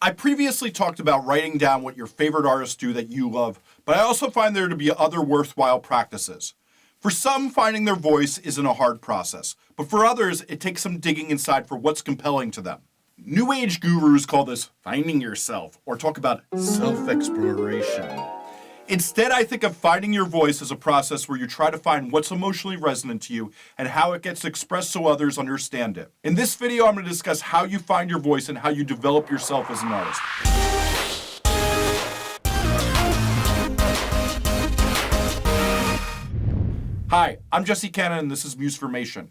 I previously talked about writing down what your favorite artists do that you love, but I also find there to be other worthwhile practices. For some, finding their voice isn't a hard process, but for others, it takes some digging inside for what's compelling to them. New Age gurus call this finding yourself, or talk about self-exploration. Instead, I think of finding your voice as a process where you try to find what's emotionally resonant to you and how it gets expressed so others understand it. In this video, I'm going to discuss how you find your voice and how you develop yourself as an artist. Hi, I'm Jesse Cannon and this is Musformation.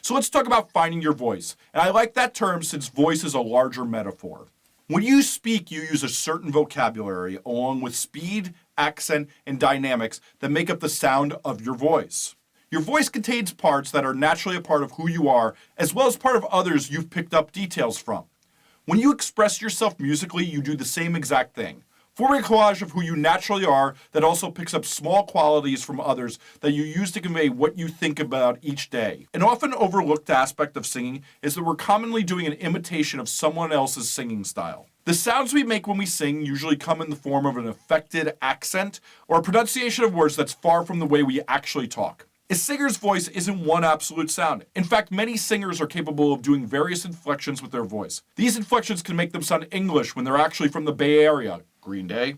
So let's talk about finding your voice. And I like that term since voice is a larger metaphor. When you speak, you use a certain vocabulary along with speed, accent, and dynamics that make up the sound of your voice. Your voice contains parts that are naturally a part of who you are, as well as part of others you've picked up details from. When you express yourself musically, you do the same exact thing. Forming a collage of who you naturally are that also picks up small qualities from others that you use to convey what you think about each day. An often overlooked aspect of singing is that we're commonly doing an imitation of someone else's singing style. The sounds we make when we sing usually come in the form of an affected accent or a pronunciation of words that's far from the way we actually talk. A singer's voice isn't one absolute sound. In fact, many singers are capable of doing various inflections with their voice. These inflections can make them sound English when they're actually from the Bay Area. Green Day.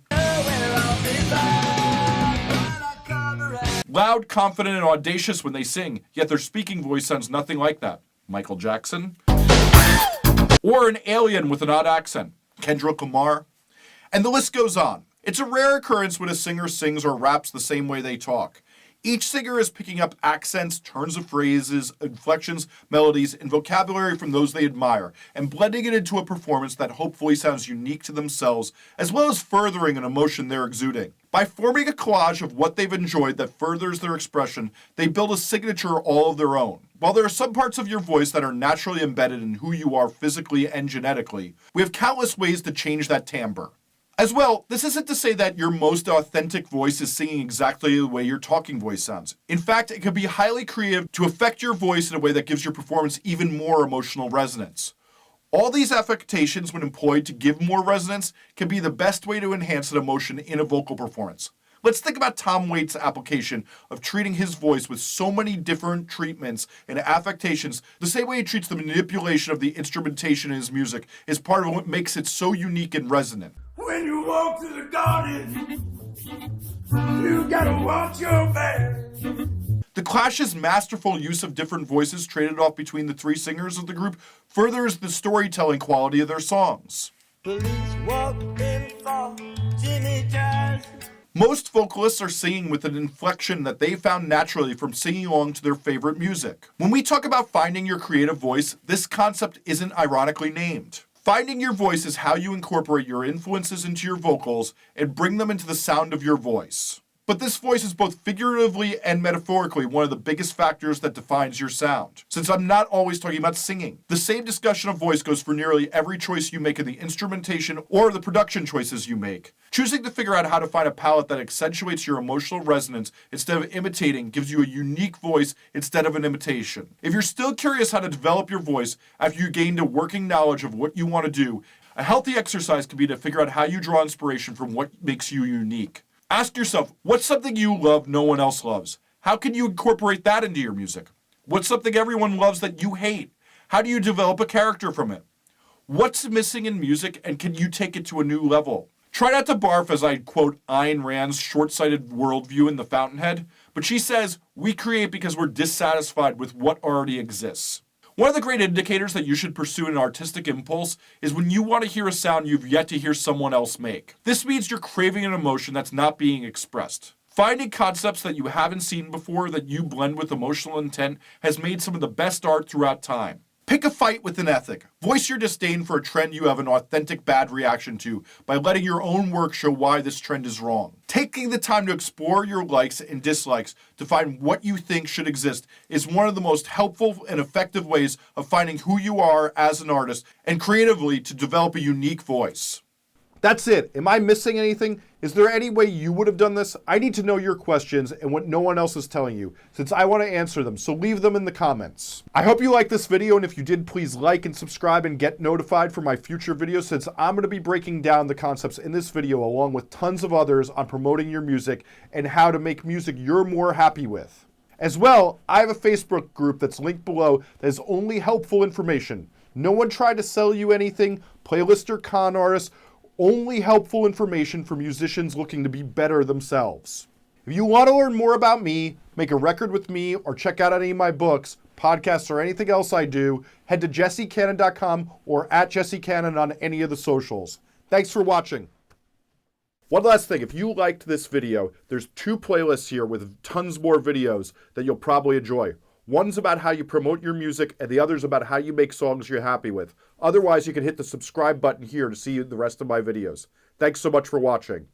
Loud, confident, and audacious when they sing, yet their speaking voice sounds nothing like that. Michael Jackson. Or an alien with an odd accent. Kendrick Lamar. And the list goes on. It's a rare occurrence when a singer sings or raps the same way they talk. Each singer is picking up accents, turns of phrases, inflections, melodies, and vocabulary from those they admire, and blending it into a performance that hopefully sounds unique to themselves, as well as furthering an emotion they're exuding. By forming a collage of what they've enjoyed that furthers their expression, they build a signature all of their own. While there are some parts of your voice that are naturally embedded in who you are physically and genetically, we have countless ways to change that timbre. As well, this isn't to say that your most authentic voice is singing exactly the way your talking voice sounds. In fact, it can be highly creative to affect your voice in a way that gives your performance even more emotional resonance. All these affectations, when employed to give more resonance, can be the best way to enhance an emotion in a vocal performance. Let's think about Tom Waits' application of treating his voice with so many different treatments and affectations. The same way he treats the manipulation of the instrumentation in his music is part of what makes it so unique and resonant. When you walk through the garden, you gotta watch your back. The Clash's masterful use of different voices traded off between the three singers of the group furthers the storytelling quality of their songs. Police walk in for Jimmy Jazz. Most vocalists are singing with an inflection that they found naturally from singing along to their favorite music. When we talk about finding your creative voice, this concept isn't ironically named. Finding your voice is how you incorporate your influences into your vocals and bring them into the sound of your voice. But this voice is both figuratively and metaphorically one of the biggest factors that defines your sound, since I'm not always talking about singing. The same discussion of voice goes for nearly every choice you make in the instrumentation or the production choices you make. Choosing to figure out how to find a palette that accentuates your emotional resonance instead of imitating gives you a unique voice instead of an imitation. If you're still curious how to develop your voice after you gained a working knowledge of what you want to do, a healthy exercise can be to figure out how you draw inspiration from what makes you unique. Ask yourself, what's something you love no one else loves? How can you incorporate that into your music? What's something everyone loves that you hate? How do you develop a character from it? What's missing in music and can you take it to a new level? Try not to barf as I quote Ayn Rand's short-sighted worldview in The Fountainhead, but she says, we create because we're dissatisfied with what already exists. One of the great indicators that you should pursue an artistic impulse is when you want to hear a sound you've yet to hear someone else make. This means you're craving an emotion that's not being expressed. Finding concepts that you haven't seen before that you blend with emotional intent has made some of the best art throughout time. Pick a fight with an ethic. Voice your disdain for a trend you have an authentic bad reaction to by letting your own work show why this trend is wrong. Taking the time to explore your likes and dislikes to find what you think should exist is one of the most helpful and effective ways of finding who you are as an artist and creatively to develop a unique voice. That's it. Am I missing anything? Is there any way you would have done this? I need to know your questions and what no one else is telling you, since I want to answer them, so leave them in the comments. I hope you liked this video, and if you did, please like and subscribe and get notified for my future videos, since I'm going to be breaking down the concepts in this video along with tons of others on promoting your music and how to make music you're more happy with. As well, I have a Facebook group that's linked below that is only helpful information. No one tried to sell you anything, playlist or con artists, only helpful information for musicians looking to be better themselves. If you want to learn more about me, make a record with me, or check out any of my books, podcasts, or anything else I do, head to jessecannon.com or at jessecannon on any of the socials. Thanks for watching. One last thing, if you liked this video, there's 2 playlists here with tons more videos that you'll probably enjoy. One's about how you promote your music, and the other's about how you make songs you're happy with. Otherwise, you can hit the subscribe button here to see the rest of my videos. Thanks so much for watching.